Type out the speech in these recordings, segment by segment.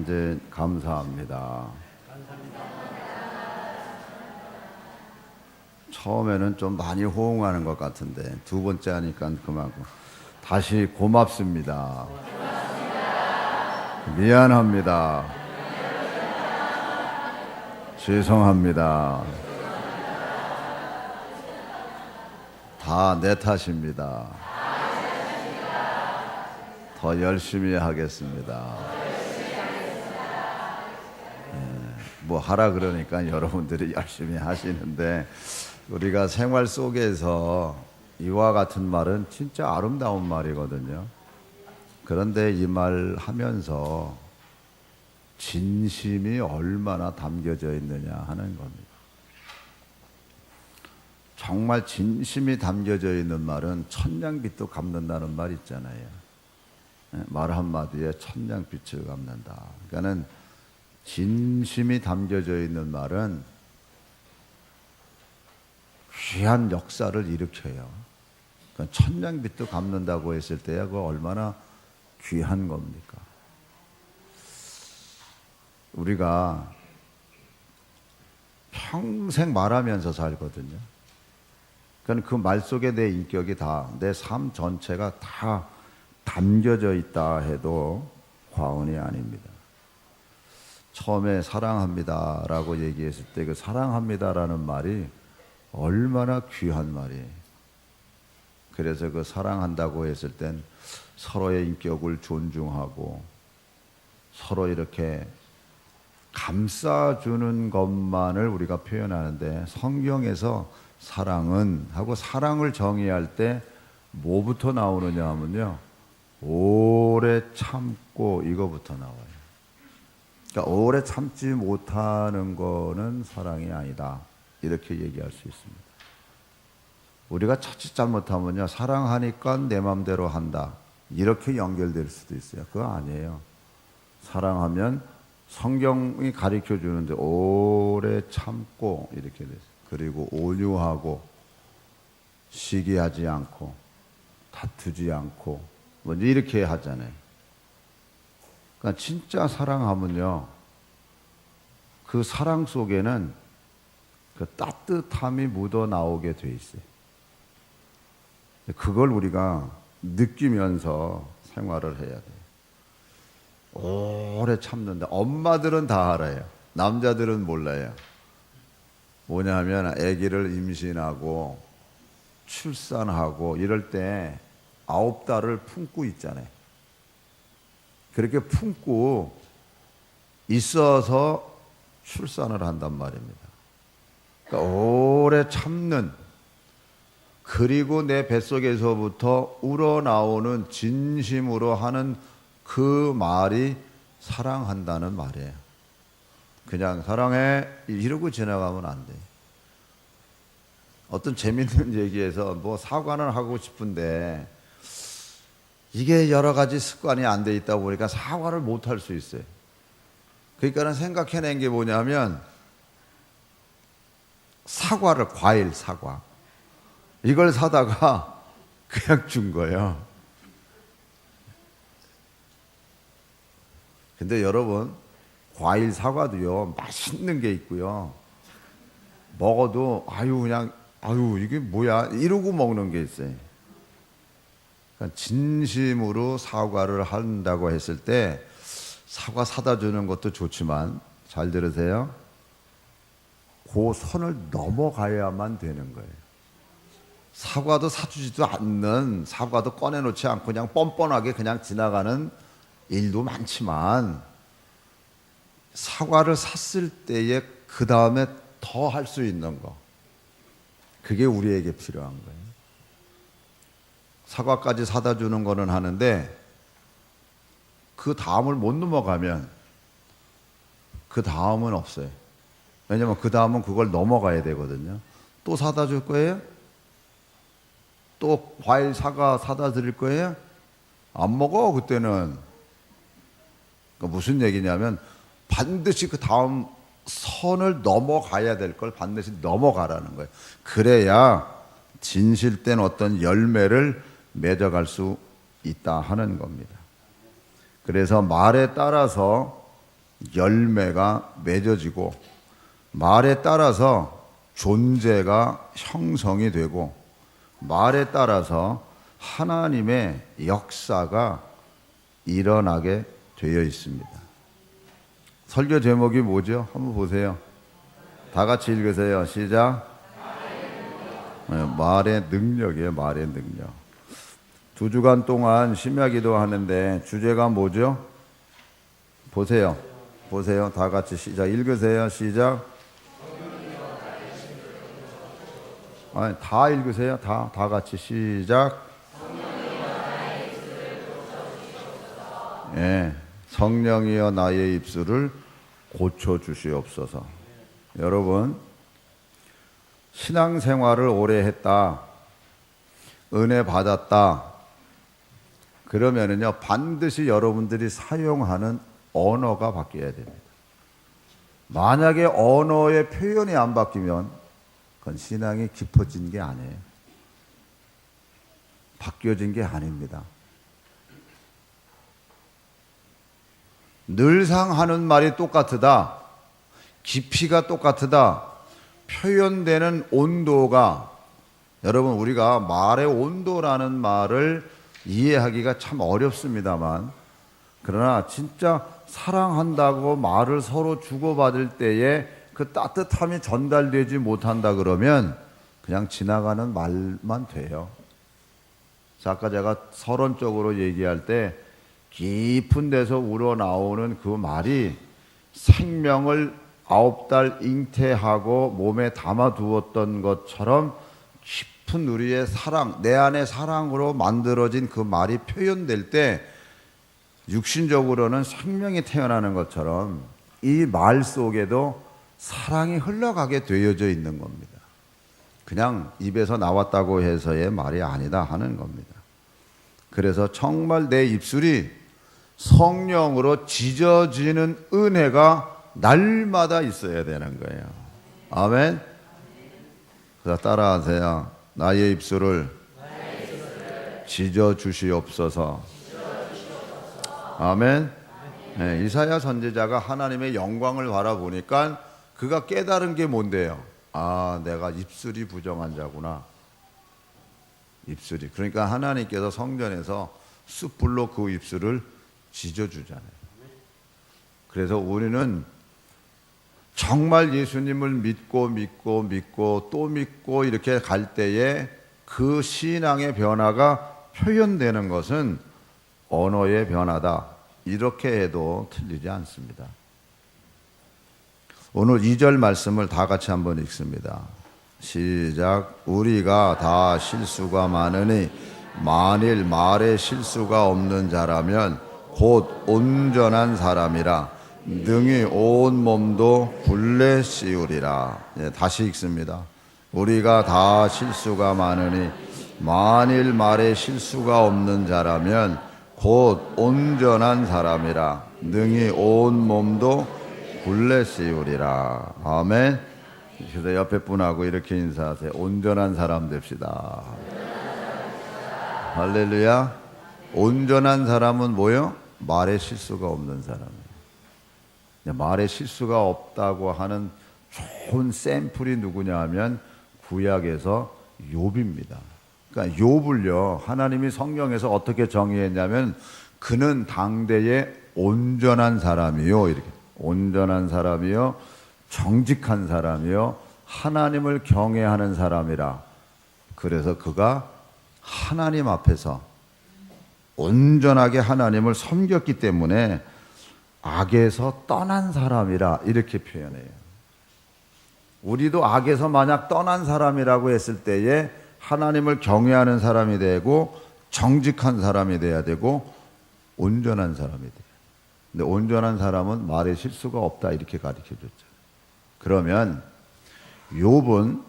이제 감사합니다. 처음에는 좀 많이 호응하는 것 같은데 두 번째 하니까 그만큼 다시 고맙습니다. 미안합니다. 죄송합니다. 다 내 탓입니다. 더 열심히 하겠습니다. 뭐 하라 그러니까 여러분들이 열심히 하시는데 우리가 생활 속에서 이와 같은 말은 진짜 아름다운 말이거든요. 그런데 이 말 하면서 진심이 얼마나 담겨져 있느냐 하는 겁니다. 정말 진심이 담겨져 있는 말은 천냥빚도 갚는다는 말 있잖아요. 말 한마디에 천냥빚을 갚는다. 그러니까는 진심이 담겨져 있는 말은 귀한 역사를 일으켜요. 그러니까 천냥빚도 갚는다고 했을 때야 그거 얼마나 귀한 겁니까? 우리가 평생 말하면서 살거든요. 그러니까 그 말 속에 내 인격이 다, 내 삶 전체가 다 담겨져 있다 해도 과언이 아닙니다. 처음에 사랑합니다라고 얘기했을 때 그 사랑합니다라는 말이 얼마나 귀한 말이에요. 그래서 그 사랑한다고 했을 땐 서로의 인격을 존중하고 서로 이렇게 감싸주는 것만을 우리가 표현하는데 성경에서 사랑은 하고 사랑을 정의할 때 뭐부터 나오느냐 하면요. 오래 참고 이거부터 나와요. 그러니까 오래 참지 못하는 거는 사랑이 아니다. 이렇게 얘기할 수 있습니다. 우리가 자칫 잘못하면요. 사랑하니까 내 맘대로 한다. 이렇게 연결될 수도 있어요. 그거 아니에요. 사랑하면 성경이 가르쳐 주는데 오래 참고 이렇게 됐어요. 그리고 온유하고 시기하지 않고 다투지 않고 먼저 이렇게 하잖아요. 그러니까 진짜 사랑하면요. 그 사랑 속에는 그 따뜻함이 묻어 나오게 돼 있어요. 그걸 우리가 느끼면서 생활을 해야 돼요. 오래 참는다. 엄마들은 다 알아요. 남자들은 몰라요. 뭐냐면 아기를 임신하고 출산하고 이럴 때 9달을 품고 있잖아요. 그렇게 품고 있어서 출산을 한단 말입니다. 그러니까 오래 참는, 그리고 내 뱃속에서부터 우러나오는 진심으로 하는 그 말이 사랑한다는 말이에요. 그냥 사랑해 이러고 지나가면 안 돼요. 어떤 재밌는 얘기에서 뭐 사과는 하고 싶은데 이게 여러 가지 습관이 안 돼 있다 보니까 사과를 못 할 수 있어요. 그러니까는 생각해낸 게 뭐냐면 사과를, 과일 사과 이걸 사다가 그냥 준 거예요. 근데 여러분 과일 사과도요 맛있는 게 있고요 먹어도 그냥 이게 뭐야 이러고 먹는 게 있어요. 그러니까 진심으로 사과를 한다고 했을 때 사과 사다 주는 것도 좋지만 잘 들으세요. 그 선을 넘어가야만 되는 거예요. 사과도 사주지도 않는, 사과도 꺼내놓지 않고 그냥 뻔뻔하게 그냥 지나가는 일도 많지만 사과를 샀을 때에 그 다음에 더 할 수 있는 거, 그게 우리에게 필요한 거예요. 사과까지 사다 주는 거는 하는데 그 다음을 못 넘어가면 그 다음은 없어요. 왜냐면 그 다음은 그걸 넘어가야 되거든요. 또 사다 줄 거예요? 또 과일 사과 사다 드릴 거예요? 안 먹어 그때는. 그러니까 무슨 얘기냐면 반드시 그 다음 선을 넘어가야 될 걸 반드시 넘어가라는 거예요. 그래야 진실된 어떤 열매를 맺어갈 수 있다 하는 겁니다. 그래서 말에 따라서 열매가 맺어지고 말에 따라서 존재가 형성이 되고 말에 따라서 하나님의 역사가 일어나게 되어 있습니다. 설교 제목이 뭐죠? 한번 보세요. 다 같이 읽으세요. 시작. 말의 능력이에요. 말의 능력. 2주간 동안 심야기도 하는데 주제가 뭐죠? 보세요. 보세요. 다 같이 시작. 읽으세요. 시작. 아니, 다 읽으세요. 다 같이 시작. 예, 성령이여 나의 입술을 고쳐 주시옵소서. 여러분, 신앙생활을 오래 했다, 은혜 받았다 그러면은요 반드시 여러분들이 사용하는 언어가 바뀌어야 됩니다. 만약에 언어의 표현이 안 바뀌면 그건 신앙이 깊어진 게 아니에요. 바뀌어진 게 아닙니다. 늘상 하는 말이 똑같으다, 깊이가 똑같으다, 표현되는 온도가, 여러분 우리가 말의 온도라는 말을 이해하기가 참 어렵습니다만, 그러나 진짜 사랑한다고 말을 서로 주고받을 때에 그 따뜻함이 전달되지 못한다 그러면 그냥 지나가는 말만 돼요. 아까 제가 서론적으로 얘기할 때 깊은 데서 우러나오는 그 말이 생명을 9달 잉태하고 몸에 담아두었던 것처럼 깊은 우리의 사랑, 내 안의 사랑으로 만들어진 그 말이 표현될 때 육신적으로는 생명이 태어나는 것처럼 이 말 속에도 사랑이 흘러가게 되어져 있는 겁니다. 그냥 입에서 나왔다고 해서의 말이 아니다 하는 겁니다. 그래서 정말 내 입술이 성령으로 지져지는 은혜가 날마다 있어야 되는 거예요. 아멘. 그래서 따라하세요. 나의 입술을 지져 주시옵소서. 아멘. 네, 이사야 선지자가 하나님의 영광을 바라보니까 그가 깨달은 게 뭔데요? 아, 내가 입술이 부정한 자구나. 입술이. 그러니까 하나님께서 성전에서 숯불로 그 입술을 지져주잖아요. 그래서 우리는 정말 예수님을 믿고 또 믿고 이렇게 갈 때에 그 신앙의 변화가 표현되는 것은 언어의 변화다. 이렇게 해도 틀리지 않습니다. 오늘 2절 말씀을 다 같이 한번 읽습니다. 시작. 우리가 다 실수가 많으니 만일 말에 실수가 없는 자라면 곧 온전한 사람이라 능히 온 몸도 굴레 씌우리라. 다시 읽습니다. 우리가 다 실수가 많으니 만일 말에 실수가 없는 자라면 곧 온전한 사람이라 능히 온 몸도 굴레 씌우리라. 아멘. 그래서 옆에 분하고 이렇게 인사하세요. 온전한 사람 됩시다. 할렐루야. 온전한 사람은 뭐요? 말에 실수가 없는 사람이에요. 말에 실수가 없다고 하는 좋은 샘플이 누구냐 하면 구약에서 욥입니다. 그러니까 욥을요 하나님이 성경에서 어떻게 정의했냐면 그는 당대의 온전한 사람이요, 이렇게 온전한 사람이요, 정직한 사람이요, 하나님을 경외하는 사람이라. 그래서 그가 하나님 앞에서 온전하게 하나님을 섬겼기 때문에 악에서 떠난 사람이라 이렇게 표현해요. 우리도 악에서 만약 떠난 사람이라고 했을 때에 하나님을 경외하는 사람이 되고 정직한 사람이 돼야 되고 온전한 사람이 돼요. 근데 온전한 사람은 말에 실수가 없다 이렇게 가르쳐줬죠. 그러면 욥은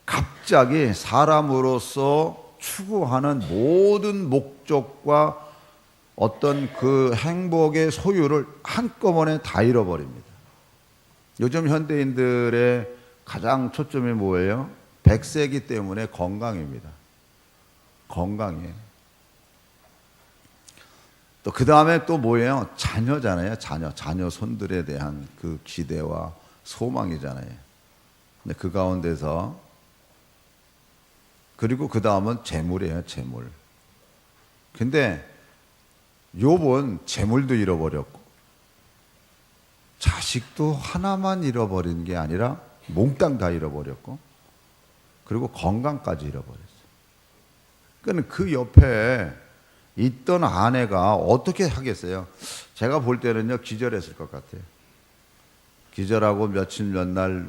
갑자기 사람으로서 추구하는 모든 목적과 어떤 그 행복의 소유를 한꺼번에 다 잃어버립니다. 요즘 현대인들의 가장 초점이 뭐예요? 100세기 때문에 건강입니다. 건강이에요. 또 그 다음에 또 뭐예요? 자녀잖아요. 자녀 손들에 대한 그 기대와 소망이잖아요. 근데 그 가운데서 그리고 그 다음은 재물이에요. 재물. 근데 욥은 재물도 잃어버렸고 자식도 하나만 잃어버린 게 아니라 몽땅 다 잃어버렸고 그리고 건강까지 잃어버렸어요. 그러니까 그 옆에 있던 아내가 어떻게 하겠어요? 제가 볼 때는요, 기절했을 것 같아요. 기절하고 며칠 몇 날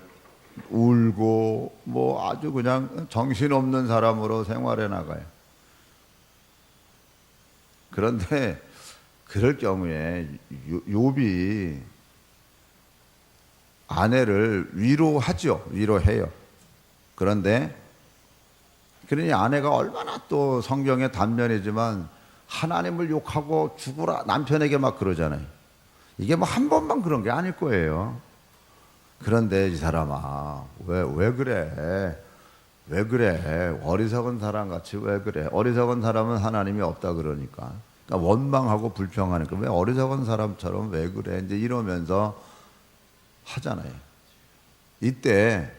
울고 뭐 아주 그냥 정신없는 사람으로 생활해 나가요. 그런데 그럴 경우에 욥이 아내를 위로하죠. 위로해요. 그런데 그러니 아내가 얼마나 또 성경의 단면이지만 하나님을 욕하고 죽으라 남편에게 막 그러잖아요. 이게 뭐 한 번만 그런 게 아닐 거예요. 그런데 이 사람아 왜 그래? 왜 그래? 어리석은 사람 같이 왜 그래? 어리석은 사람은 하나님이 없다 그러니까. 그러니까 원망하고 불평하니까 왜 어리석은 사람처럼 왜 그래? 이제 이러면서 하잖아요. 이때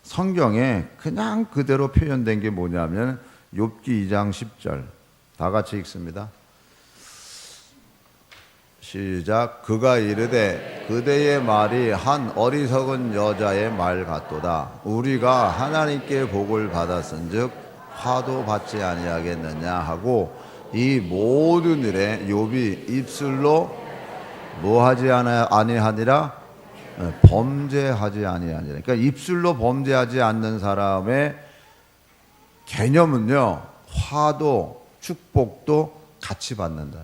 성경에 그냥 그대로 표현된 게 뭐냐면 욥기 2장 10절 다 같이 읽습니다. 시작. 그가 이르되 그대의 말이 한 어리석은 여자의 말 같도다. 우리가 하나님께 복을 받았은즉 화도 받지 아니하겠느냐 하고 이 모든 일에 욥이 입술로 뭐하지 아니하니라 범죄하지 아니하니라. 그러니까 입술로 범죄하지 않는 사람의 개념은요, 화도 축복도 같이 받는다.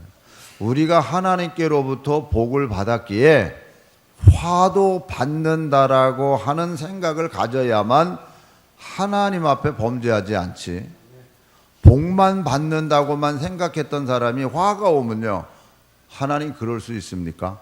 우리가 하나님께로부터 복을 받았기에 화도 받는다라고 하는 생각을 가져야만 하나님 앞에 범죄하지 않지. 복만 받는다고만 생각했던 사람이 화가 오면요, 하나님 그럴 수 있습니까?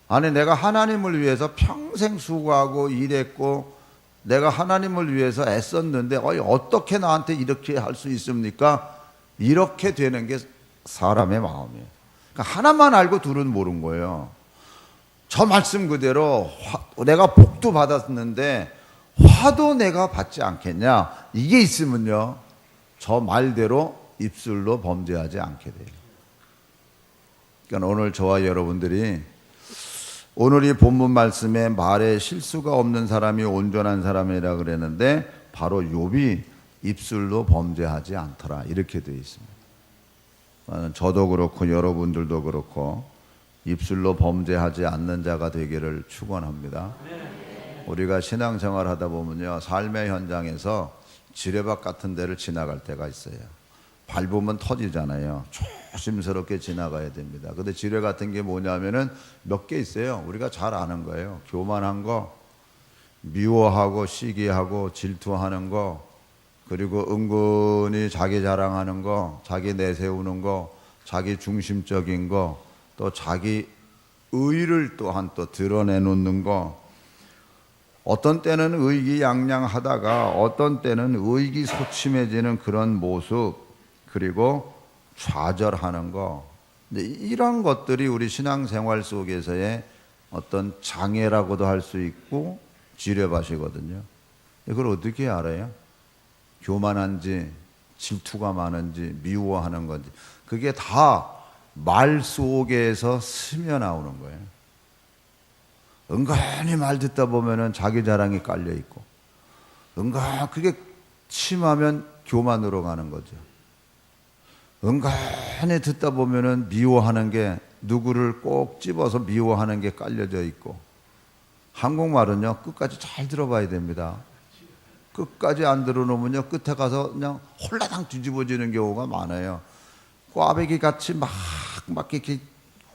아니, 내가 하나님을 위해서 평생 수고하고 일했고 내가 하나님을 위해서 애썼는데 어떻게 나한테 이렇게 할 수 있습니까? 이렇게 되는 게 사람의 마음이에요. 그러니까 하나만 알고 둘은 모르는 거예요. 저 말씀 그대로 내가 복도 받았는데 화도 내가 받지 않겠냐? 이게 있으면요, 저 말대로 입술로 범죄하지 않게 돼요. 그러니까 오늘 저와 여러분들이 오늘 이 본문 말씀에 말에 실수가 없는 사람이 온전한 사람이라 그랬는데 바로 욥이 입술로 범죄하지 않더라 이렇게 되어 있습니다. 저도 그렇고 여러분들도 그렇고 입술로 범죄하지 않는 자가 되기를 축원합니다. 우리가 신앙생활 하다 보면요, 삶의 현장에서 지뢰밭 같은 데를 지나갈 때가 있어요. 밟으면 터지잖아요. 조심스럽게 지나가야 됩니다. 근데 지뢰 같은 게 뭐냐면은 몇 개 있어요. 우리가 잘 아는 거예요. 교만한 거, 미워하고 시기하고 질투하는 거, 그리고 은근히 자기 자랑하는 거, 자기 내세우는 거, 자기 중심적인 거, 또 자기 의를 또한 또 드러내놓는 거, 어떤 때는 의기양양하다가 어떤 때는 의기소침해지는 그런 모습, 그리고 좌절하는 거, 이런 것들이 우리 신앙생활 속에서의 어떤 장애라고도 할 수 있고 지뢰밭이거든요. 이걸 어떻게 알아요? 교만한지 질투가 많은지 미워하는 건지 그게 다 말 속에서 스며 나오는 거예요. 은근히 말 듣다 보면은 자기 자랑이 깔려 있고, 은근 그게 심하면 교만으로 가는 거죠. 은근히 듣다 보면은 미워하는 게, 누구를 꼭 집어서 미워하는 게 깔려져 있고, 한국말은요 끝까지 잘 들어봐야 됩니다. 끝까지 안 들어놓으면요 끝에 가서 그냥 홀라당 뒤집어지는 경우가 많아요. 꽈배기 같이 막 이렇게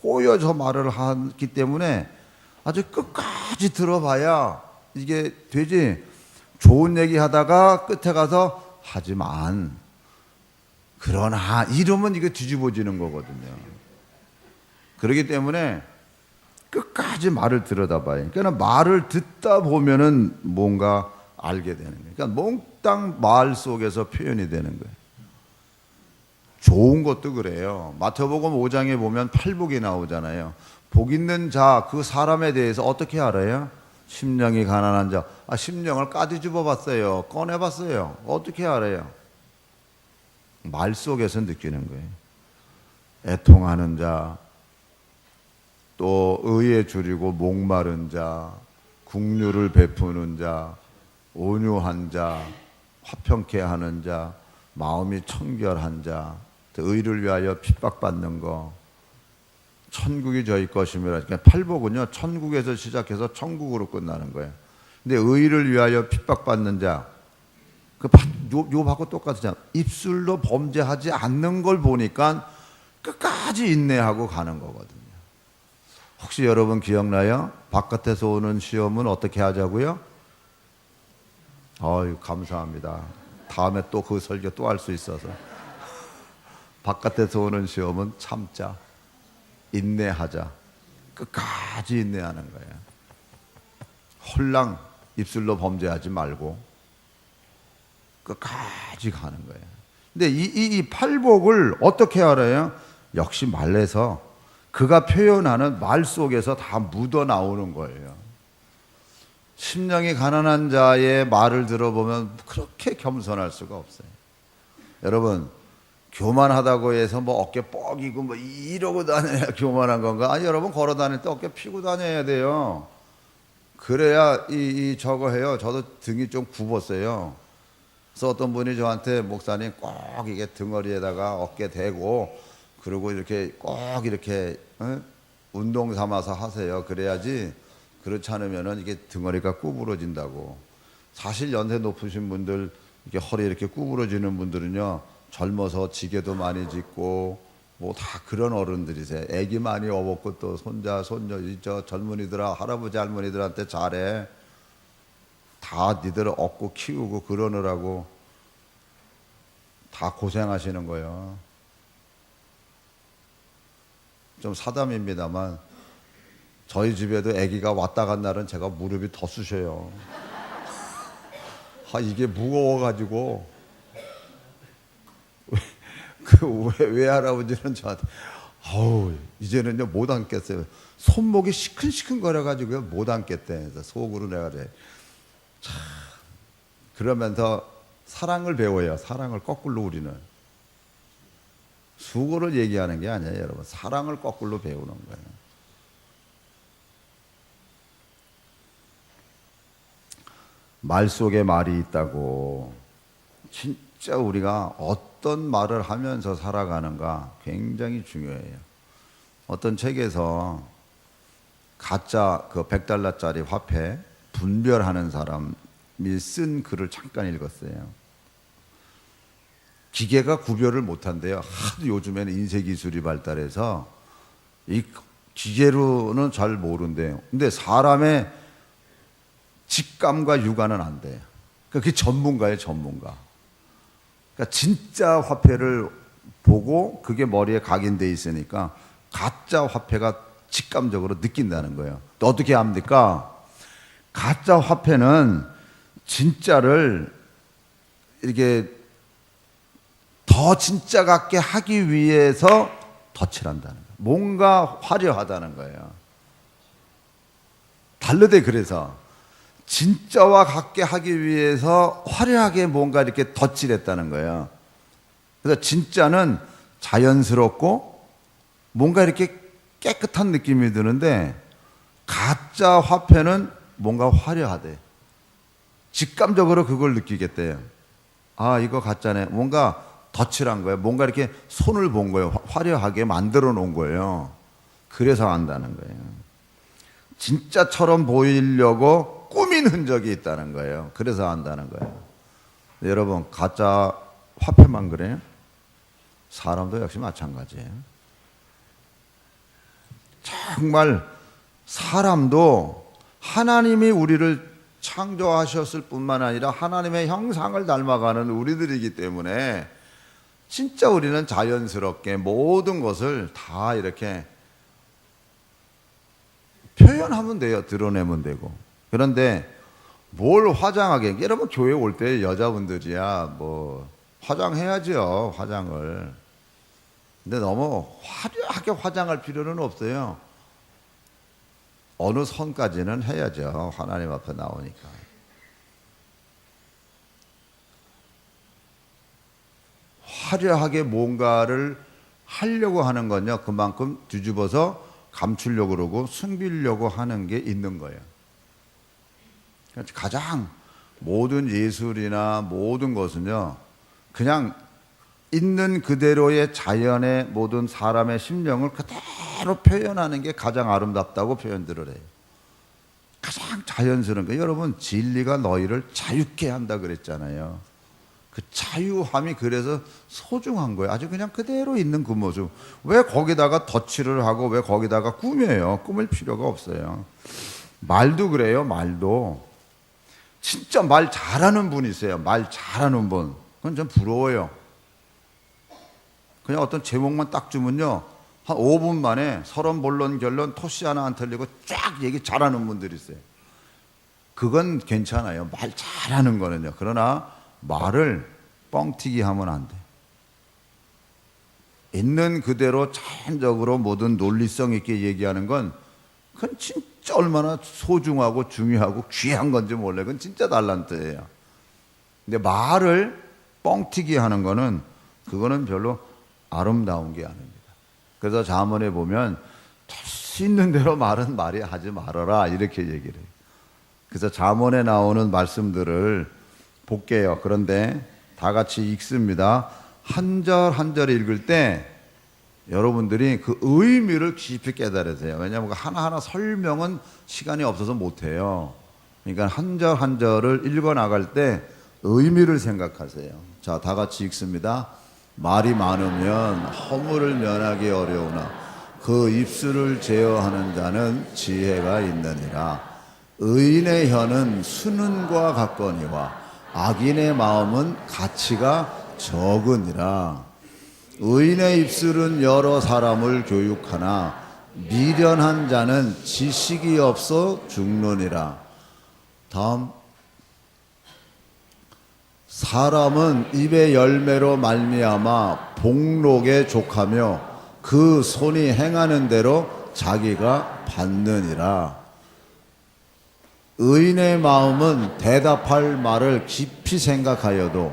꼬여서 말을 하기 때문에 아주 끝까지 들어봐야 이게 되지. 좋은 얘기 하다가 끝에 가서 하지만 그러나 이러면 이게 뒤집어지는 거거든요. 그렇기 때문에 끝까지 말을 들여다봐요. 그러니까 말을 듣다 보면은 뭔가 알게 되는 거예요. 그러니까 몽땅 말 속에서 표현이 되는 거예요. 좋은 것도 그래요. 마태복음 5장에 보면 팔복이 나오잖아요. 복 있는 자, 그 사람에 대해서 어떻게 알아요? 심령이 가난한 자. 심령을 까뒤집어 봤어요. 꺼내 봤어요. 어떻게 알아요? 말 속에서 느끼는 거예요. 애통하는 자, 또 의에 줄이고 목마른 자, 긍휼을 베푸는 자, 온유한 자, 화평케 하는 자, 마음이 청결한 자, 의를 위하여 핍박받는 거, 천국이 저희 것임이라. 그러니까 팔복은요, 천국에서 시작해서 천국으로 끝나는 거예요. 근데 의를 위하여 핍박받는 자, 요하고 똑같으잖아. 입술로 범죄하지 않는 걸 보니까 끝까지 인내하고 가는 거거든요. 혹시 여러분 기억나요? 바깥에서 오는 시험은 어떻게 하자고요? 감사합니다. 다음에 또 그 설교 또 할 수 있어서. 바깥에서 오는 시험은 참자, 인내하자. 끝까지 인내하는 거예요. 홀랑 입술로 범죄하지 말고 끝까지 가는 거예요. 근데 이 팔복을 어떻게 알아요? 역시 말에서 그가 표현하는 말 속에서 다 묻어 나오는 거예요. 심령이 가난한 자의 말을 들어보면 그렇게 겸손할 수가 없어요. 여러분, 교만하다고 해서 뭐 어깨 뻐기고 뭐 이러고 다녀야 교만한 건가? 아니, 여러분 걸어 다닐 때 어깨 피고 다녀야 돼요. 그래야 저거 해요. 저도 등이 좀 굽었어요. 그래서 어떤 분이 저한테, 목사님 꼭 이게 등허리에다가 어깨 대고 그리고 이렇게 꼭 이렇게 운동 삼아서 하세요. 그래야지, 그렇지 않으면은 이게 등허리가 구부러진다고. 사실 연세 높으신 분들, 이렇게 허리 이렇게 구부러지는 분들은요, 젊어서 지게도 많이 짓고 뭐 다 그런 어른들이세요. 애기 많이 업었고 또 손자 손녀 저 젊은이들아 할아버지 할머니들한테 잘해. 다 니들 업고 키우고 그러느라고 다 고생하시는 거예요. 좀 사담입니다만 저희 집에도 아기가 왔다 간 날은 제가 무릎이 더 쑤셔요. 이게 무거워가지고 그 외할아버지는 저한테 이제는요 못 앉겠어요. 손목이 시큰시큰 거려가지고요 못 앉겠대. 그래서 속으로 내가 그래. 그러면서 사랑을 배워요. 사랑을 거꾸로. 우리는 수고를 얘기하는 게 아니에요, 여러분. 사랑을 거꾸로 배우는 거예요. 말 속에 말이 있다고. 진짜 우리가 어떤 말을 하면서 살아가는가 굉장히 중요해요. 어떤 책에서 가짜 그 100달러짜리 화폐 분별하는 사람이 쓴 글을 잠깐 읽었어요. 기계가 구별을 못한대요. 하도 요즘에는 인쇄 기술이 발달해서 이 기계로는 잘 모른대요. 근데 사람의 직감과 육안은 안 돼요. 그게 전문가예요, 전문가. 그러니까 진짜 화폐를 보고 그게 머리에 각인돼 있으니까 가짜 화폐가 직감적으로 느낀다는 거예요. 또 어떻게 합니까? 가짜 화폐는 진짜를 이렇게 더 진짜 같게 하기 위해서 덧칠한다는 거예요. 뭔가 화려하다는 거예요. 다르대. 그래서 진짜와 같게 하기 위해서 화려하게 뭔가 이렇게 덧칠했다는 거예요. 그래서 진짜는 자연스럽고 뭔가 이렇게 깨끗한 느낌이 드는데 가짜 화폐는 뭔가 화려하대. 직감적으로 그걸 느끼겠대요. 이거 가짜네. 뭔가 덧칠한 거예요. 뭔가 이렇게 손을 본 거예요. 화려하게 만들어 놓은 거예요. 그래서 안다는 거예요. 진짜처럼 보이려고 꾸민 흔적이 있다는 거예요. 그래서 안다는 거예요. 여러분, 가짜 화폐만 그래요? 사람도 역시 마찬가지예요. 정말 사람도 하나님이 우리를 창조하셨을 뿐만 아니라 하나님의 형상을 닮아가는 우리들이기 때문에 진짜 우리는 자연스럽게 모든 것을 다 이렇게 표현하면 돼요. 드러내면 되고. 그런데 뭘 화장하게. 여러분 교회 올 때 여자분들이야 뭐 화장해야죠. 화장을. 근데 너무 화려하게 화장할 필요는 없어요. 어느 선까지는 해야죠. 하나님 앞에 나오니까. 화려하게 뭔가를 하려고 하는 건요, 그만큼 뒤집어서 감추려고 그러고 숨기려고 하는 게 있는 거예요. 가장 모든 예술이나 모든 것은요, 그냥 있는 그대로의 자연의 모든 사람의 심령을 그대로 표현하는 게 가장 아름답다고 표현들을 해요. 가장 자연스러운 거. 여러분, 진리가 너희를 자유케 한다 그랬잖아요. 그 자유함이 그래서 소중한 거예요. 아주 그냥 그대로 있는 그 모습. 왜 거기다가 덧칠을 하고 왜 거기다가 꾸며요? 꾸밀 필요가 없어요. 말도 그래요. 말도 진짜 말 잘하는 분 있어요. 말 잘하는 분. 그건 좀 부러워요. 그냥 어떤 제목만 딱 주면요, 한 5분 만에 서론 본론 결론 토시 하나 안 틀리고 쫙 얘기 잘하는 분들이 있어요. 그건 괜찮아요. 말 잘하는 거는요. 그러나 말을 뻥튀기 하면 안 돼. 있는 그대로 자연적으로 모든 논리성 있게 얘기하는 건 그건 진짜 얼마나 소중하고 중요하고 귀한 건지 몰라요. 그건 진짜 달란트예요. 근데 말을 뻥튀기 하는 거는 그거는 별로 아름다운 게 아닙니다. 그래서 잠언에 보면 될 수 있는 대로 말은 말이 하지 말아라 이렇게 얘기를 해요. 그래서 잠언에 나오는 말씀들을 볼게요. 그런데 다 같이 읽습니다. 한 절 한 절 읽을 때 여러분들이 그 의미를 깊이 깨달으세요. 왜냐하면 하나하나 설명은 시간이 없어서 못해요. 그러니까 한 절 한 절을 읽어 나갈 때 의미를 생각하세요. 자, 다 같이 읽습니다. 말이 많으면 허물을 면하기 어려우나 그 입술을 제어하는 자는 지혜가 있느니라. 의인의 혀는 수는과 같거니와 악인의 마음은 가치가 적으니라. 의인의 입술은 여러 사람을 교육하나 미련한 자는 지식이 없어 죽느니라. 다음. 사람은 입의 열매로 말미암아 복록에 족하며 그 손이 행하는 대로 자기가 받느니라. 의인의 마음은 대답할 말을 깊이 생각하여도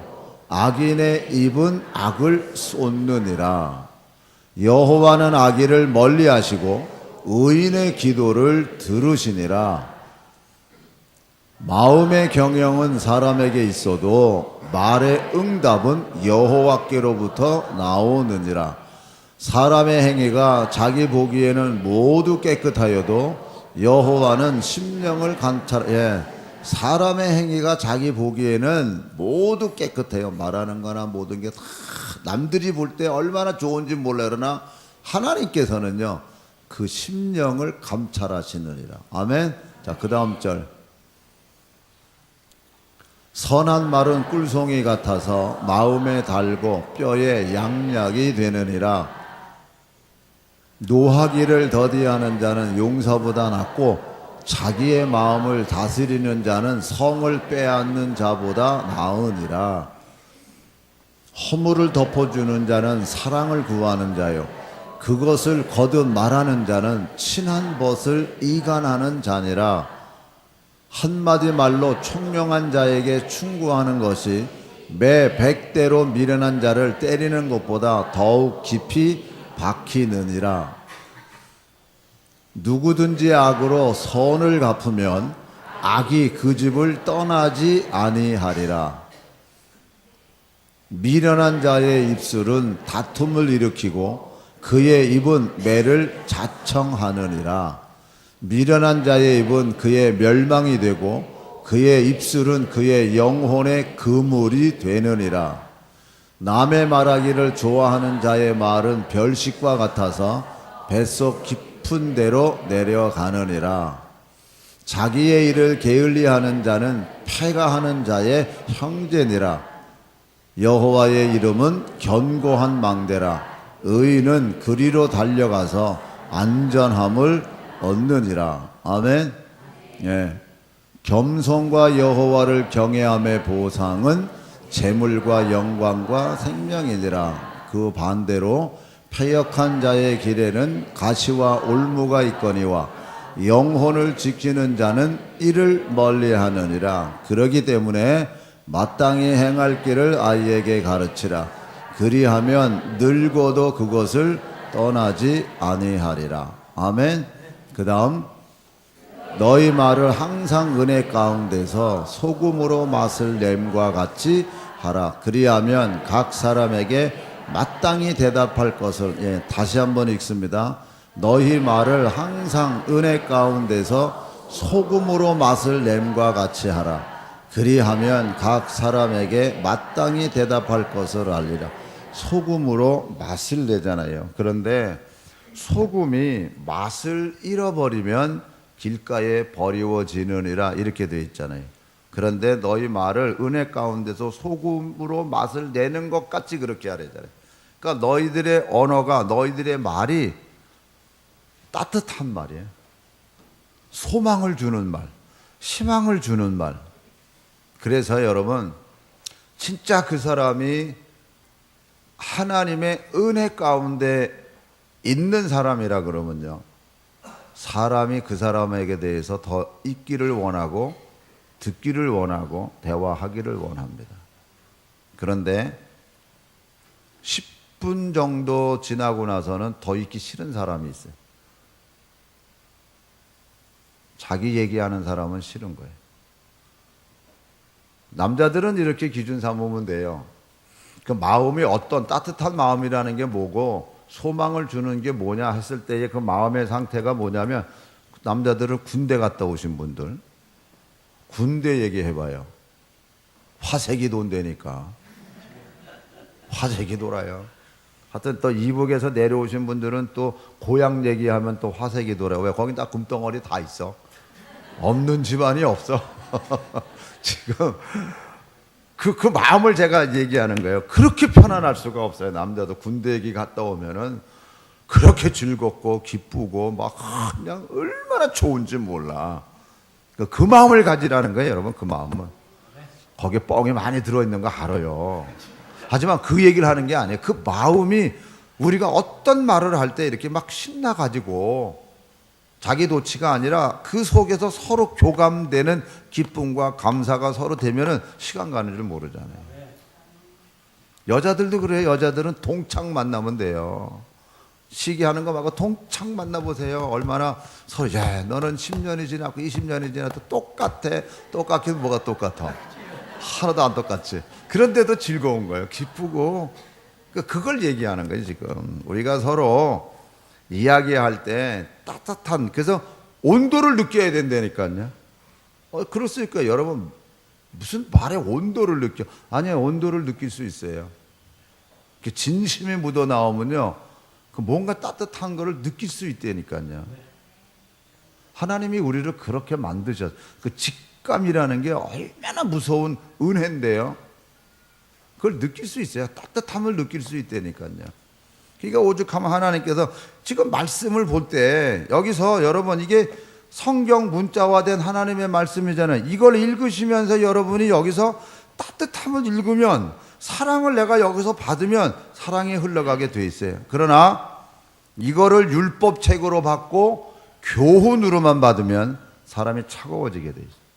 악인의 입은 악을 쏟느니라. 여호와는 악인을 멀리하시고 의인의 기도를 들으시니라. 마음의 경영은 사람에게 있어도 말의 응답은 여호와께로부터 나오느니라. 사람의 행위가 자기 보기에는 모두 깨끗하여도 여호와는 심령을 사람의 행위가 자기 보기에는 모두 깨끗해요. 말하는 거나 모든 게 다 남들이 볼 때 얼마나 좋은지 몰라요. 그러나 하나님께서는요, 그 심령을 감찰하시느니라. 아멘. 자, 그 다음 절. 선한 말은 꿀송이 같아서 마음에 달고 뼈에 양약이 되느니라. 노하기를 더디하는 자는 용사보다 낫고 자기의 마음을 다스리는 자는 성을 빼앗는 자보다 나으니라. 허물을 덮어주는 자는 사랑을 구하는 자요 그것을 거듭 말하는 자는 친한 벗을 이간하는 자니라. 한마디 말로 총명한 자에게 충고하는 것이 매 100대로 미련한 자를 때리는 것보다 더욱 깊이 박히느니라. 누구든지 악으로 선을 갚으면 악이 그 집을 떠나지 아니하리라. 미련한 자의 입술은 다툼을 일으키고 그의 입은 매를 자청하느니라. 미련한 자의 입은 그의 멸망이 되고 그의 입술은 그의 영혼의 그물이 되느니라. 남의 말하기를 좋아하는 자의 말은 별식과 같아서 뱃속 깊은 데로 내려가느니라. 자기의 일을 게을리하는 자는 패가하는 자의 형제니라. 여호와의 이름은 견고한 망대라. 의인은 그리로 달려가서 안전함을 얻느니라. 아멘. 예. 겸손과 여호와를 경외함의 보상은 재물과 영광과 생명이니라. 그 반대로 패역한 자의 길에는 가시와 올무가 있거니와 영혼을 지키는 자는 이를 멀리하느니라. 그러기 때문에 마땅히 행할 길을 아이에게 가르치라. 그리하면 늙어도 그것을 떠나지 아니하리라. 아멘. 그 다음, 너희 말을 항상 은혜 가운데서 소금으로 맛을 냄과 같이 하라. 그리하면 각 사람에게 마땅히 대답할 것을. 다시 한번 읽습니다. 너희 말을 항상 은혜 가운데서 소금으로 맛을 냄과 같이 하라. 그리하면 각 사람에게 마땅히 대답할 것을 알리라. 소금으로 맛을 내잖아요. 그런데 소금이 맛을 잃어버리면 길가에 버리워지느니라 이렇게 되어 있잖아요. 그런데 너희 말을 은혜 가운데서 소금으로 맛을 내는 것 같이 그렇게 하래잖아요. 그러니까 너희들의 언어가, 너희들의 말이 따뜻한 말이에요. 소망을 주는 말, 희망을 주는 말. 그래서 여러분, 진짜 그 사람이 하나님의 은혜 가운데 있는 사람이라 그러면요, 사람이 그 사람에게 대해서 더 있기를 원하고 듣기를 원하고 대화하기를 원합니다. 그런데 10분 정도 지나고 나서는 더 있기 싫은 사람이 있어요. 자기 얘기하는 사람은 싫은 거예요. 남자들은 이렇게 기준 삼으면 돼요. 그 마음이 어떤 따뜻한 마음이라는 게 뭐고 소망을 주는 게 뭐냐 했을 때의 그 마음의 상태가 뭐냐면, 남자들은 군대 갔다 오신 분들 군대 얘기해봐요. 화색이 돈다니까. 화색이 돌아요. 하여튼 또 이북에서 내려오신 분들은 또 고향 얘기하면 또 화색이 돌아요. 왜? 거긴 다 금덩어리 다 있어. 없는 집안이 없어. 지금 그 마음을 제가 얘기하는 거예요. 그렇게 편안할 수가 없어요. 남자도 군대 얘기 갔다 오면은 그렇게 즐겁고 기쁘고 막 그냥 얼마나 좋은지 몰라. 그 마음을 가지라는 거예요, 여러분. 그 마음은. 거기에 뻥이 많이 들어있는 거 알아요. 하지만 그 얘기를 하는 게 아니에요. 그 마음이, 우리가 어떤 말을 할 때 이렇게 막 신나가지고 자기 도취가 아니라 그 속에서 서로 교감되는 기쁨과 감사가 서로 되면은 시간 가는 줄 모르잖아요. 여자들도 그래요. 여자들은 동창 만나면 돼요. 시기하는 거 말고 동창 만나보세요. 얼마나 서로, 야, 너는 10년이 지나고 20년이 지나도 똑같아. 똑같긴 뭐가 똑같아. 하나도 안 똑같지. 그런데도 즐거운 거예요. 기쁘고. 그걸 얘기하는 거예요, 지금. 우리가 서로 이야기할 때 따뜻한, 그래서 온도를 느껴야 된다니까요. 그럴 수 있을까요? 여러분, 무슨 말에 온도를 느껴? 아니요, 온도를 느낄 수 있어요. 진심이 묻어 나오면요, 그 뭔가 따뜻한 거를 느낄 수 있다니까요. 하나님이 우리를 그렇게 만드셨어요. 그 직감이라는 게 얼마나 무서운 은혜인데요. 그걸 느낄 수 있어요. 따뜻함을 느낄 수 있다니까요. 그러니까 오죽하면 하나님께서 지금 말씀을 볼 때, 여기서 여러분, 이게 성경 문자화된 하나님의 말씀이잖아요. 이걸 읽으시면서 여러분이 여기서 따뜻함을 읽으면, 사랑을 내가 여기서 받으면 사랑이 흘러가게 돼 있어요. 그러나 이거를 율법책으로 받고 교훈으로만 받으면 사람이 차가워지게 돼 있어요.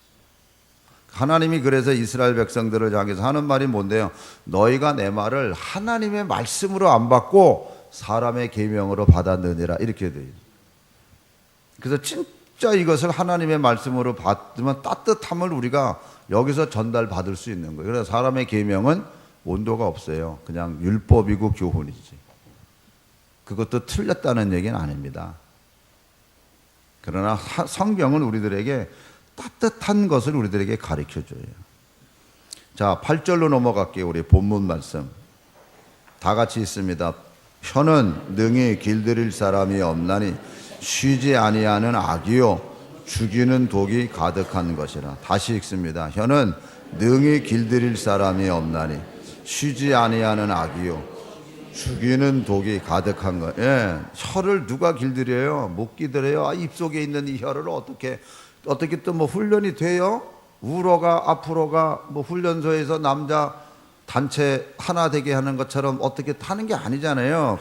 하나님이 그래서 이스라엘 백성들을 향해서 하는 말이 뭔데요? 너희가 내 말을 하나님의 말씀으로 안 받고 사람의 계명으로 받았느니라, 이렇게 돼요. 그래서 진짜 이것을 하나님의 말씀으로 받으면 따뜻함을 우리가 여기서 전달받을 수 있는 거예요. 그래서 사람의 계명은 온도가 없어요. 그냥 율법이고 교훈이지. 그것도 틀렸다는 얘기는 아닙니다. 그러나 성경은 우리들에게 따뜻한 것을 우리들에게 가르쳐줘요. 자, 8절로 넘어갈게요. 우리 본문 말씀 다 같이 있습니다. 혀는 능히 길들일 사람이 없나니 쉬지 아니하는 악이요 죽이는 독이 가득한 것이라. 다시 읽습니다. 혀는 능히 길들일 사람이 없나니 쉬지 아니하는 악이요 죽이는 독이 가득한 것. 혀를 누가 길들여요? 못 길들여요. 입속에 있는 이 혀를 어떻게 또 뭐 훈련이 돼요? 우로가 앞으로가 뭐 훈련소에서 남자 단체 하나 되게 하는 것처럼 어떻게 타는 게 아니잖아요.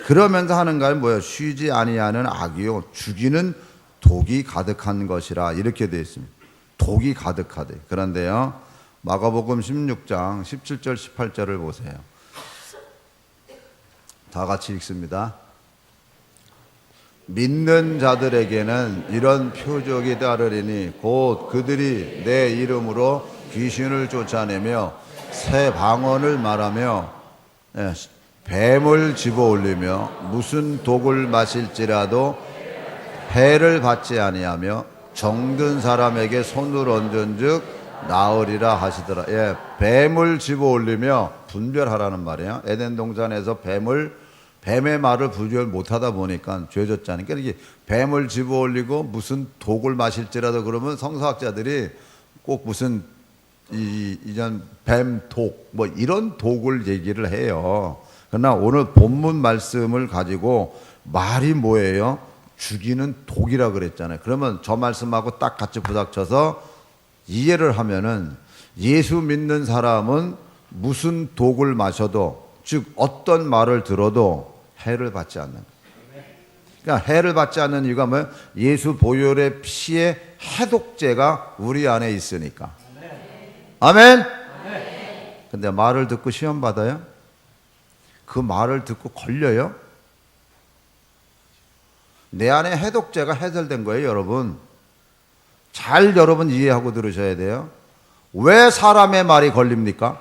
그러면서 하는 말 뭐예요? 쉬지 아니하는 악이요 죽이는 독이 가득한 것이라 이렇게 되어 있습니다. 독이 가득하대. 그런데요, 마가복음 16장 17절 18절을 보세요. 다 같이 읽습니다. 믿는 자들에게는 이런 표적이 따르리니 곧 그들이 내 이름으로 귀신을 쫓아내며 새 방언을 말하며 뱀을 집어올리며 무슨 독을 마실지라도 해를 받지 아니하며 정든 사람에게 손을 얹은즉 나으리라 하시더라. 뱀을 집어올리며 분별하라는 말이에요. 에덴 동산에서 뱀의 말을 분별 못하다 보니까 죄졌잖아요. 그러니까 이게 뱀을 집어올리고 무슨 독을 마실지라도 그러면 성서학자들이 꼭 무슨 이전 뱀독 뭐 이런 독을 얘기를 해요. 그러나 오늘 본문 말씀을 가지고 말이 뭐예요? 죽이는 독이라 그랬잖아요. 그러면 저 말씀하고 딱 같이 부닥쳐서 이해를 하면은 예수 믿는 사람은 무슨 독을 마셔도 즉 어떤 말을 들어도 해를 받지 않는 거예요. 그러니까 해를 받지 않는 이유가 뭐예요? 예수 보혈의 피의 해독제가 우리 안에 있으니까. 아멘. 근데 말을 듣고 시험 받아요? 그 말을 듣고 걸려요? 내 안에 해독제가 해결된 거예요, 여러분. 잘 여러분 이해하고 들으셔야 돼요. 왜 사람의 말이 걸립니까?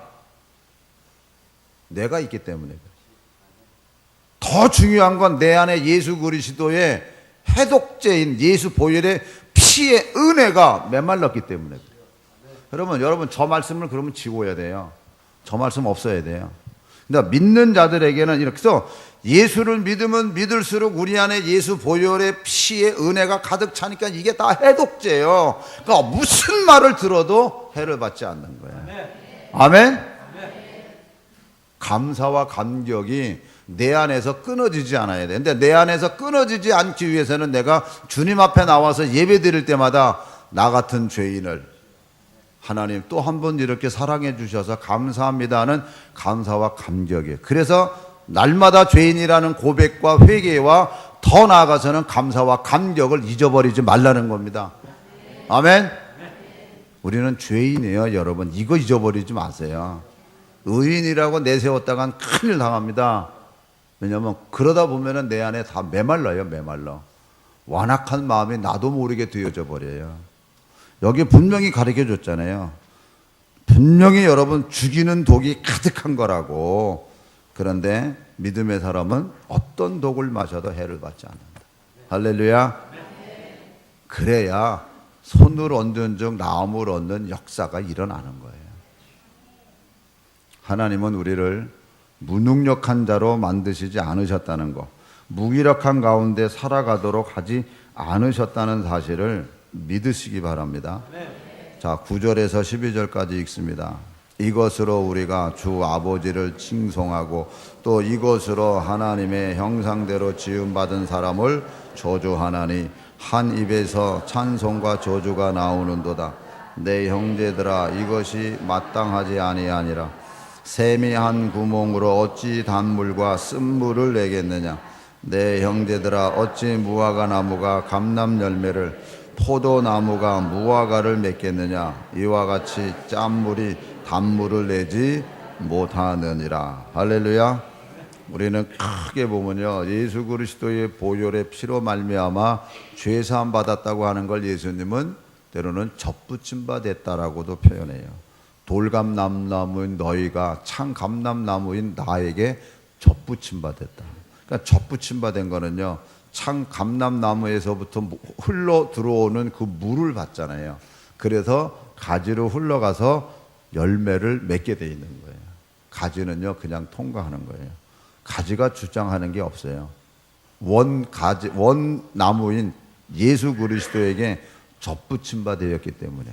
내가 있기 때문에. 더 중요한 건 내 안에 예수 그리스도의 해독제인 예수 보혈의 피의 은혜가 메말랐기 때문에. 그러면 여러분 저 말씀을 그러면 지워야 돼요. 저 말씀 없어야 돼요. 그러니까 믿는 자들에게는 이렇게 해서 예수를 믿으면 믿을수록 우리 안에 예수 보혈의 피의 은혜가 가득 차니까 이게 다 해독제예요. 그러니까 무슨 말을 들어도 해를 받지 않는 거예요. 아멘? 감사와 감격이 내 안에서 끊어지지 않아야 돼. 근데 내 안에서 끊어지지 않기 위해서는 내가 주님 앞에 나와서 예배 드릴 때마다 나 같은 죄인을 하나님 또 한 번 이렇게 사랑해 주셔서 감사합니다 하는 감사와 감격이에요. 그래서 날마다 죄인이라는 고백과 회개와 더 나아가서는 감사와 감격을 잊어버리지 말라는 겁니다. 아멘. 우리는 죄인이에요, 여러분. 이거 잊어버리지 마세요. 의인이라고 내세웠다간 큰일 당합니다. 왜냐하면 그러다 보면은 내 안에 다 메말라요, 메말라. 완악한 마음이 나도 모르게 되어져 버려요. 여기 분명히 가르쳐 줬잖아요. 분명히 여러분 죽이는 독이 가득한 거라고. 그런데 믿음의 사람은 어떤 독을 마셔도 해를 받지 않는다. 할렐루야. 그래야 손을 얹은 즉 나음을 얻는 역사가 일어나는 거예요. 하나님은 우리를 무능력한 자로 만드시지 않으셨다는 거, 무기력한 가운데 살아가도록 하지 않으셨다는 사실을 믿으시기 바랍니다. 자, 9절에서 12절까지 읽습니다. 이것으로 우리가 주 아버지를 칭송하고 또 이것으로 하나님의 형상대로 지음받은 사람을 저주하나니 한 입에서 찬송과 저주가 나오는도다. 내 형제들아, 이것이 마땅하지 아니하니라. 샘이 한 구멍으로 어찌 단물과 쓴물을 내겠느냐. 내 형제들아, 어찌 무화과 나무가 감람 열매를 포도나무가 무화과를 맺겠느냐. 이와 같이 짠물이 단물을 내지 못하느니라. 할렐루야. 우리는 크게 보면요, 예수 그리스도의 보혈의 피로 말미암아 죄 사함 받았다고 하는 걸 예수님은 때로는 접붙임 바 됐다라고도 표현해요. 돌감람나무인 너희가 창감람나무인 나에게 접붙임 바 됐다. 그러니까 접붙임 바 된 거는요, 창 감람나무에서부터 흘러 들어오는 그 물을 받잖아요. 그래서 가지로 흘러가서 열매를 맺게 돼 있는 거예요. 가지는요 그냥 통과하는 거예요. 가지가 주장하는 게 없어요. 원 나무인 예수 그리스도에게 접붙임 바 되었기 때문에.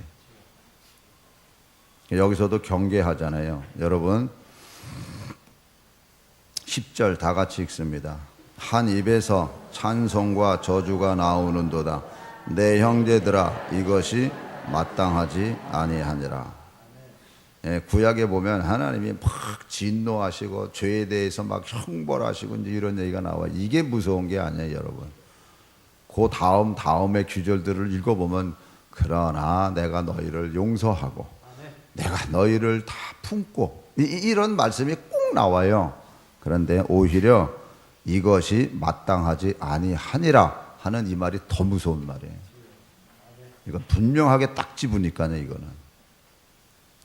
여기서도 경계하잖아요. 여러분 10절 다 같이 읽습니다. 한 입에서 찬송과 저주가 나오는도다. 내 형제들아, 이것이 마땅하지 아니하니라. 예, 구약에 보면 하나님이 막 진노하시고 죄에 대해서 막 형벌하시고 이제 이런 얘기가 나와. 이게 무서운 게 아니에요, 여러분. 그 다음의 규절들을 읽어보면 그러나 내가 너희를 용서하고 내가 너희를 다 품고 이런 말씀이 꼭 나와요. 그런데 오히려 이것이 마땅하지 아니하니라 하는 이 말이 더 무서운 말이에요. 이건 분명하게 딱 집으니까요.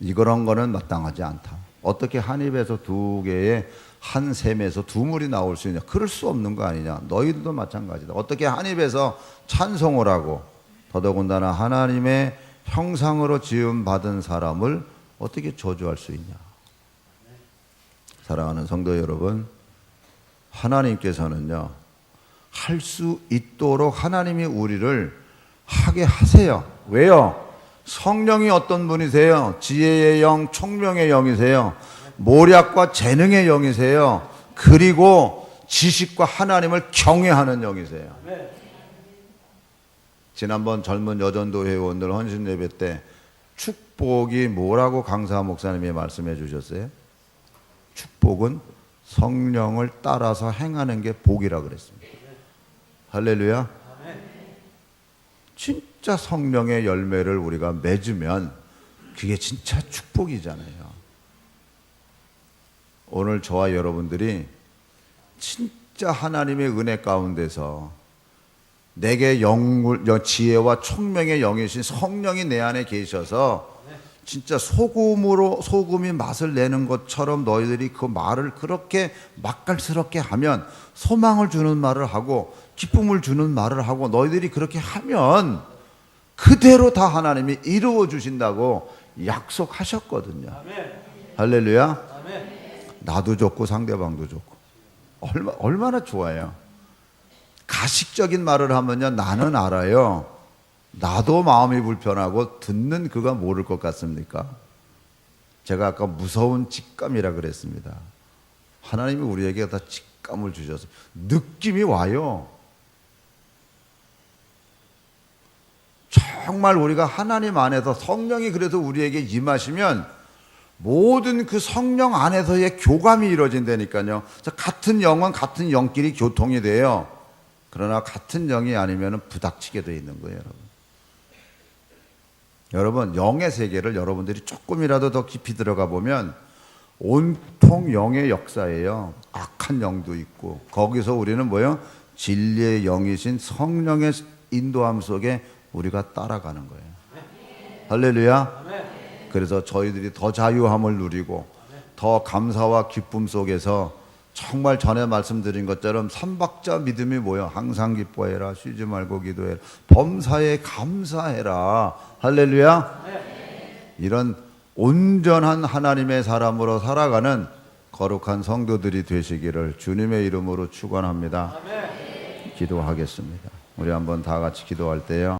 이런 거는 마땅하지 않다. 어떻게 한 입에서 두 개의 한 샘에서 두 물이 나올 수 있냐? 그럴 수 없는 거 아니냐? 너희들도 마찬가지다. 어떻게 한 입에서 찬송을 하고 더더군다나 하나님의 형상으로 지음 받은 사람을 어떻게 저주할 수 있냐? 사랑하는 성도 여러분, 하나님께서는요, 할 수 있도록 하나님이 우리를 하게 하세요. 왜요? 성령이 어떤 분이세요? 지혜의 영, 총명의 영이세요. 모략과 재능의 영이세요. 그리고 지식과 하나님을 경외하는 영이세요. 지난번 젊은 여전도 회원들 헌신 예배 때 축복이 뭐라고 강사 목사님이 말씀해 주셨어요? 축복은 성령을 따라서 행하는 게 복이라 그랬습니다. 할렐루야. 진짜 성령의 열매를 우리가 맺으면 그게 진짜 축복이잖아요. 오늘 저와 여러분들이 진짜 하나님의 은혜 가운데서 내게 지혜와 총명의 영이신 성령이 내 안에 계셔서 진짜 소금이 맛을 내는 것처럼 너희들이 그 말을 그렇게 맛깔스럽게 하면, 소망을 주는 말을 하고 기쁨을 주는 말을 하고 너희들이 그렇게 하면 그대로 다 하나님이 이루어 주신다고 약속하셨거든요. 할렐루야. 나도 좋고 상대방도 좋고 얼마나 좋아요. 가식적인 말을 하면요, 나는 알아요. 나도 마음이 불편하고 듣는 그가 모를 것 같습니까? 제가 아까 무서운 직감이라 그랬습니다. 하나님이 우리에게 다 직감을 주셔서 느낌이 와요. 정말 우리가 하나님 안에서 성령이 그래도 우리에게 임하시면 모든 그 성령 안에서의 교감이 이루어진다니까요. 같은 영은 같은 영끼리 교통이 돼요. 그러나 같은 영이 아니면 부닥치게 돼 있는 거예요, 여러분. 여러분, 영의 세계를 여러분들이 조금이라도 더 깊이 들어가 보면 온통 영의 역사예요. 악한 영도 있고, 거기서 우리는 뭐예요? 진리의 영이신 성령의 인도함 속에 우리가 따라가는 거예요. 할렐루야. 그래서 저희들이 더 자유함을 누리고 더 감사와 기쁨 속에서 정말 전에 말씀드린 것처럼 삼박자 믿음이 뭐예요? 항상 기뻐해라, 쉬지 말고 기도해라, 범사에 감사해라. 할렐루야. 이런 온전한 하나님의 사람으로 살아가는 거룩한 성도들이 되시기를 주님의 이름으로 축원합니다. 기도하겠습니다. 우리 한번 다 같이 기도할 때요,